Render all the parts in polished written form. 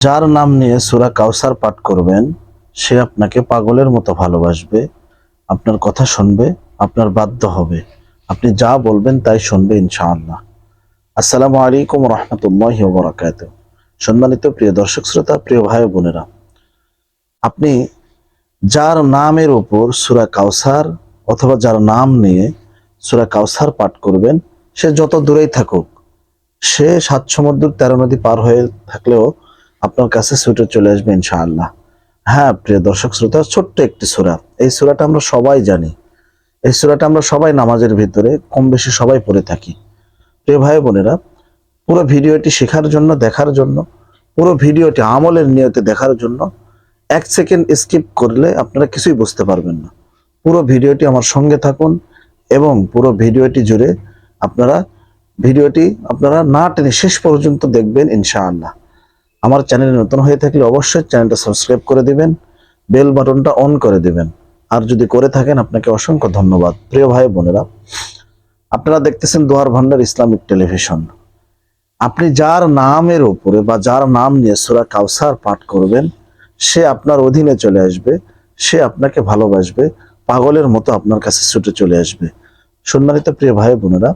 যার নাম নিয়ে সূরা কাউসার পাঠ করবেন সে আপনাকে পাগলের মতো ভালোবাসবে, আপনার কথা শুনবে, আপনার বাধ্য হবে, আপনি যা বলবেন তাই শুনবে ইনশাআল্লাহ। আসসালামু আলাইকুম রহমতুল্লাহি ওয়া বারাকাতুহু। সম্মানিত প্রিয় দর্শক শ্রোতা, প্রিয় ভাই বোনেরা, আপনি যার নামের উপর সূরা কাউসার অথবা যার নাম নিয়ে সূরা কাউসার পাঠ করবেন, সে যত দূরেই থাকুক, সে ৭ সমুদ্র ১৩ নদী পার হয়ে থাকলেও আপনার কাছে ছুটে চলে আসবে ইনশাআল্লাহ। হ্যাঁ প্রিয় দর্শক শ্রোতা, ছোট্ট একটি সূরা, এই সূরাটা আমরা সবাই জানি, এই সূরাটা আমরা সবাই নামাজের ভিতরে কম বেশি সবাই পড়ে থাকি। প্রিয় ভাই বোনেরা, পুরো ভিডিওটি শেখার জন্য, দেখার জন্য, পুরো ভিডিওটি আমলের নিয়তে দেখার জন্য ১ সেকেন্ড স্কিপ করলে আপনারা কিছুই বুঝতে পারবেন না। পুরো ভিডিওটি আমার সঙ্গে থাকুন এবং পুরো ভিডিওটি জুড়ে আপনারা না টেনে শেষ পর্যন্ত দেখবেন ইনশাআল্লাহ। আমার চ্যানেলে নতুন হয়ে থাকলে অবশ্যই চ্যানেলটা সাবস্ক্রাইব করে দিবেন, বেল বাটনটা অন করে দিবেন। আর যদি করে থাকেন আপনাকে অসংখ্য ধন্যবাদ। প্রিয় ভাই বোনেরা, আপনারা দেখতেছেন দোয়ার ভান্ডার ইসলামিক টেলিভিশন। আপনি যার নামের উপরে বা যার নাম নিয়ে সূরা কাউসার পাঠ করবেন, সে আপনার অধীনে চলে আসবে, সে আপনাকে ভালোবাসবে, পাগলের মতো আপনার কাছে ছুটে চলে আসবে। সম্মানিত প্রিয় ভাই বোনেরা,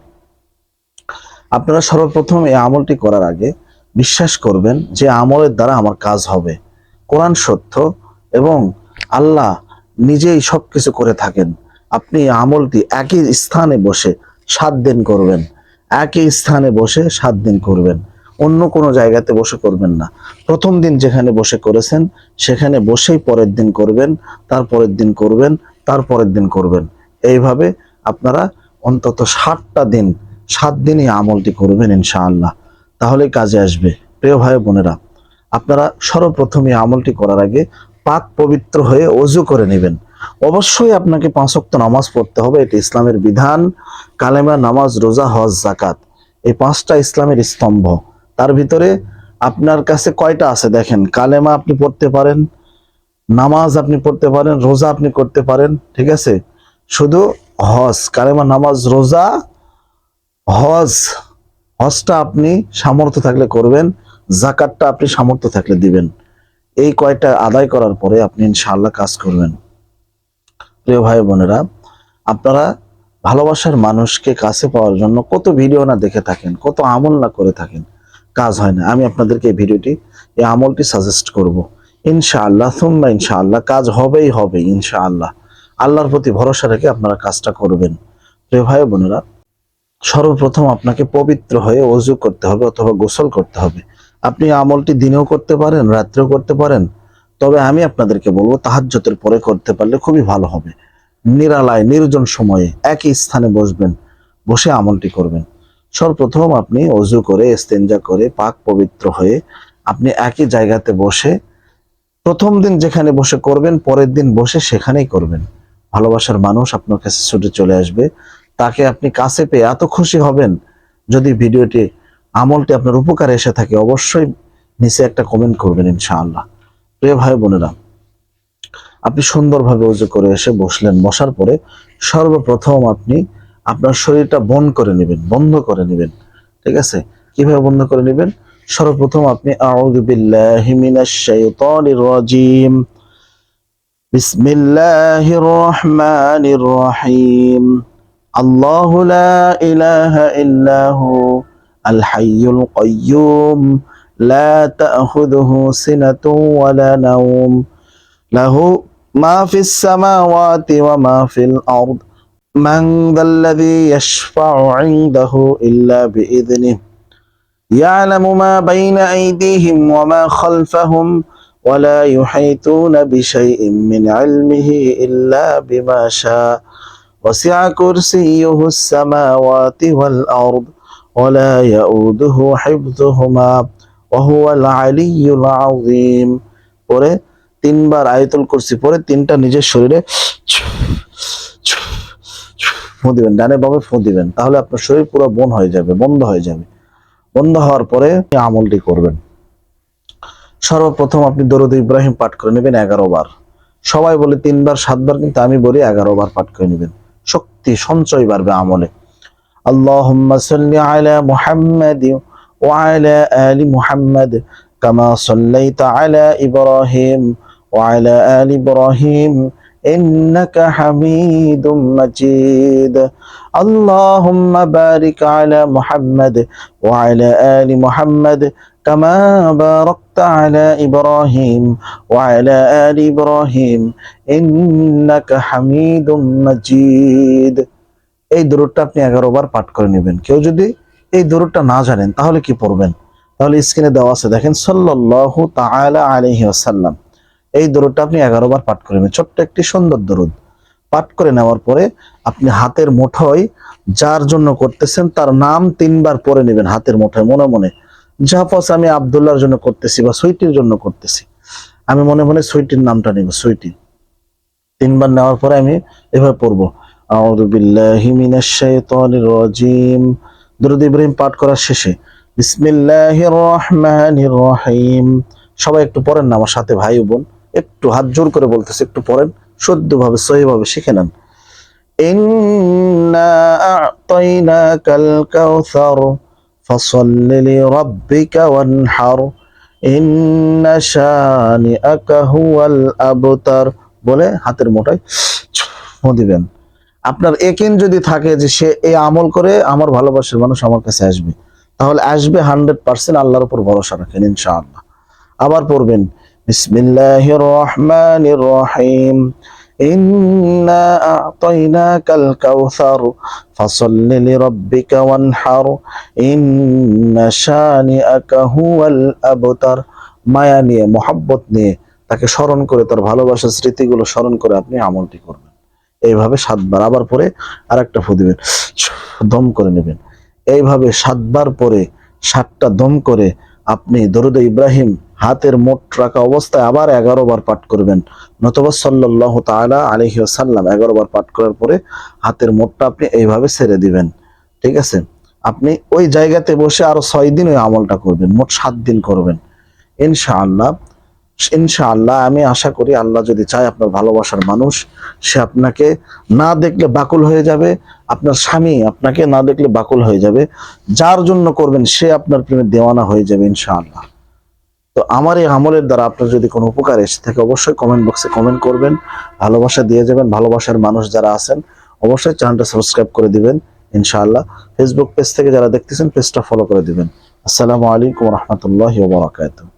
আপনারা সর্বপ্রথম এই আমলটি করার আগে বিশ্বাস করবেন যে আমলের দ্বারা আমার কাজ হবে। কোরআন সত্য এবং আল্লাহ নিজেই সবকিছু করে থাকেন। আপনি এই আমলটি একই স্থানে বসে ৭ দিন করবেন, একই স্থানে বসে ৭ দিন করবেন, অন্য কোনো জায়গাতে বসে করবেন না। প্রথম দিন যেখানে বসে করেছেন সেখানে বসেই পরের দিন করবেন, তারপরের দিন করবেন, তারপরের দিন করবেন। এইভাবে আপনারা অন্তত ৭টা দিন, ৭ দিনই আমলটি করবেন ইনশাআল্লাহ, তাহলেই কাজে আসবে। প্রিয় ভাই বোনেরা, আপনারা সর্বপ্রথম এই আমলটি করার আগে পাক পবিত্র হয়ে ওযু করে নেবেন। অবশ্যই আপনাকে ৫ ওয়াক্ত নামাজ পড়তে হবে, এটি ইসলামের বিধান। কালেমা, নামাজ, রোজা, হজ, যাকাত, এই ৫টা ইসলামের স্তম্ভ। তার ভিতরে আপনার কাছে কয়টা আছে দেখেন। কালেমা আপনি পড়তে পারেন, নামাজ আপনি পড়তে পারেন, রোজা আপনি করতে পারেন, ঠিক আছে। শুধু হজ, কালেমা, নামাজ, রোজা, হজ, হজটা আপনি সামর্থ্য থাকলে করবেন, যাকাতটা আপনি সামর্থ্য থাকলে দিবেন। এই কয়টা আদায় করার পরে আপনি ইনশাআল্লাহ কাজ করবেন। প্রিয় ভাই বোনেরা, আপনারা ভালোবাসার মানুষকে কাছে পাওয়ার জন্য কত ভিডিও না দেখে থাকেন, কত আমল না করে থাকেন, কাজ হয় না। আমি আপনাদেরকে এই আমলটি সাজেস্ট করব। ইনশাআল্লাহ সুম্মা ইনশাআল্লাহ কাজ হবেই হবে ইনশাআল্লাহ। আল্লাহর প্রতি ভরসা রেখে আপনারা কাজটা করবেন। প্রিয় ভাই বোনেরা, সর্বপ্রথম আপনাকে পবিত্র হয়ে ওযু করতে হবে অথবা গোসল করতে হবে। আপনি আমলটি দিনেও করতে পারেন, রাত্রেও করতে পারেন, তবে আমি আপনাদেরকে বলবো তাহাজ্জুদের পরে করতে পারলে খুবই ভালো হবে। নিরালায় নির্জন সময়ে একই স্থানে বসবেন, বসে আমলটি করবেন। সর্বপ্রথম আপনি ওযু করে ইস্তেঞ্জা করে পাক পবিত্র হয়ে আপনি একই জায়গাতে বসে, প্রথম দিন যেখানে বসে করবেন পরের দিন বসে সেখানেই করবেন। ভালোবাসার মানুষ আপনার কাছে ছুটে চলে আসবে, তাকে আপনি কাছে পেয়ে এত খুশি হবেন। যদি ভিডিওটি আমলটি আপনার উপকারে এসে থাকে অবশ্যই নিচে একটা কমেন্ট করবেন ইনশাআল্লাহ। প্রিয় ভাই বোনেরা, আপনি সুন্দরভাবে ওযু করে এসে বসলেন। বসার পরে সর্বপ্রথম আপনি আপনার শরীরটা বন্ধ করে নেবেন, ঠিক আছে। কিভাবে বন্ধ করে নেবেন? সর্বপ্রথম আপনি আউযু বিল্লাহি মিনাশ শাইতানির রাজিম, বিসমিল্লাহির রহমানির রহিম, আল্লাহু লা ইলাহা ইল্লাহু আল হাইয়ুল কাইয়্যুম লা তা'খুযুহু সিনাতুন ওয়া লা নাওম লাহু মা ফিস সামাওয়াতি ওয়া মা ফিল আরদ মান যাল্লাযী ইয়াশফা'ু 'ইনদাহু ইল্লা বিইذনিহি ইয়া'লামু মা বাইনা আইদিহিম ওয়া মা খালফাহুম ওয়া লা ইউহীতুনা বিশাইইন মিন 'ইলমিহি ইল্লা বিমা শা'a ওয়াসি'a কুরসিয়্যুহুস সামাওয়াতি ওয়াল আরদ ওয়া লা ইয়াউদুহু হিফযুহুমা ওয়া হুয়াল আলিয়্যুল আযীম। পরে ৩ বার আয়াতুল কুরসি পরে ৩টা নিজের শরীরে ফু দিবেন, ডানে বামে ফু দিবেন, তাহলে আপনার শরীর পুরো বন্ধ হয়ে যাবে। বন্ধ হওয়ার পরে আমলটি করবেন। সর্বপ্রথম আপনি দরুদ ইব্রাহিম পাঠ করে নেবেন 11 বার। সবাই বলে 3 বার 7 বার, কিন্তু আমি বলি 11 বার পাঠ করে নেবেন। শক্তি সঞ্চয় বাড়বে আমলে। আল্লাহুম্মা সাল্লি আলা মুহাম্মাদ ওয়া আলা আলি মুহাম্মাদ কামা সাল্লাইতা আলা ইব্রাহিম ওয়া আলা আলি ইব্রাহিম ইন্নাকা হামিদুম মাজিদ। আল্লাহুম্মা বারিক আলা মুহাম্মাদ ওয়া আলা আলি মুহাম্মাদ কামা বারাকতা আলা ইব্রাহিম ওয়া আলা আলি ইব্রাহিম ইন্নাকা হামিদুম মাজিদ। এই দরুদটা আপনি 11 বার পাঠ করে নেবেন। কেউ যদি এই দরুদটা না জানেন তাহলে কি পড়বেন? তাহলে স্ক্রিনে দেওয়া আছে দেখেন, সাল্লাল্লাহু তাআলা আলাইহি ওয়াসাল্লাম। এই দরুদটা আপনি 11 বার পাঠ করে নেবেন। ছোট্ট একটি সুন্দর দরুদ পাঠ করে নেওয়ার পরে আপনি হাতের মুঠোয় যার জন্য করতেছেন তার নাম 3 বার পড়ে নেবেন হাতের মুঠোয় মনে মনে। জাফস আমি আব্দুল্লাহর জন্য করতেছি বা সুইটির জন্য করতেছি, আমি মনে মনে সুইটির নামটা নিব, সুইটি। 3 বার নেওয়ার পরে আমি এভাবে পড়বো, আউযু বিল্লাহি মিনাশ শাইতানির রাজিম। দরুদ ইব্রাহিম পাঠ করার শেষে বিসমিল্লাহির রহমানির রহিম। সবাই একটু পড়েন না আমার সাথে, ভাই ও বোন, একটু হাত জোর করে বলতেছে, একটু পড়েন, শুদ্ধভাবে সহিভাবে শিখে নেন। ইন্না আ'তাইনাকাল কাউসার ফাসাল্লি লিরাব্বিকা ওয়ানহার ইন্না শানিআকা হুয়াল আবতার বলে হাতের মুঠোয় দিবেন। আপনার একিন যদি থাকে যে সে এই আমল করে আমার ভালোবাসার মানুষ আমার কাছে আসবে, তাহলে আসবে 100%। আল্লাহর উপর ভরসা রাখেন, ইনশাআল্লাহ। আবার পড়বেন বিসমিল্লাহির রহমানির রহিম ইন্না আ'তাইনাকাল কাউসার ফাসাল্লি লিরাব্বিকা ওয়ানহার ইন্না শানিআকা হুয়াল আবতার। মায়া নিয়ে, মোহাব্বত নিয়ে তাকে স্মরণ করে, তার ভালোবাসার স্মৃতিগুলো স্মরণ করে আপনি আমলটি করবেন। এইভাবে 7 বার। আবার পরে আরেকটা ফু দিবেন, দম করে নেবেন। এইভাবে 7 বার পরে 7টা দম করে আপনি দরুদ ইব্রাহিম হাতের মুঠ রাখা অবস্থায় আবার 11 বার পাঠ করবেন, নতুবা সাল্লাল্লাহু তাআলা আলাইহি ওয়াসাল্লাম 11 বার পাঠ করার পরে হাতের মুঠটা আপনি এইভাবে ছেড়ে দিবেন। ঠিক আছে? আপনি ওই জায়গাতে বসে আরো 6 দিন ওই আমলটা করবেন, মোট 7 দিন করবেন ইনশাআল্লাহ। ইনশাআল্লাহ আমি আশা করি আল্লাহ যদি চায় আপনার ভালোবাসার মানুষ সে আপনাকে না দেখলে বাকুল হয়ে যাবে, আপনার স্বামী আপনাকে না দেখলে বাকুল হয়ে যাবে, যার জন্য করবেন সে আপনার প্রেমে দেওয়ানা হয়ে যাবে ইনশাআল্লাহ। তো আমার এই আমলের দ্বারা আপনার যদি কোনো উপকার এসে থাকে অবশ্যই কমেন্ট বক্সে কমেন্ট করবেন, ভালোবাসা দিয়ে যাবেন। ভালোবাসার মানুষ যারা আছেন অবশ্যই চ্যানেলটা সাবস্ক্রাইব করে দিবেন ইনশাআল্লাহ। ফেসবুক পেজ থেকে যারা দেখতেছেন পেজটা ফলো করে দিবেন। আসসালামু আলাইকুম ওয়া রাহমাতুল্লাহি ওয়া বারাকাতুহু।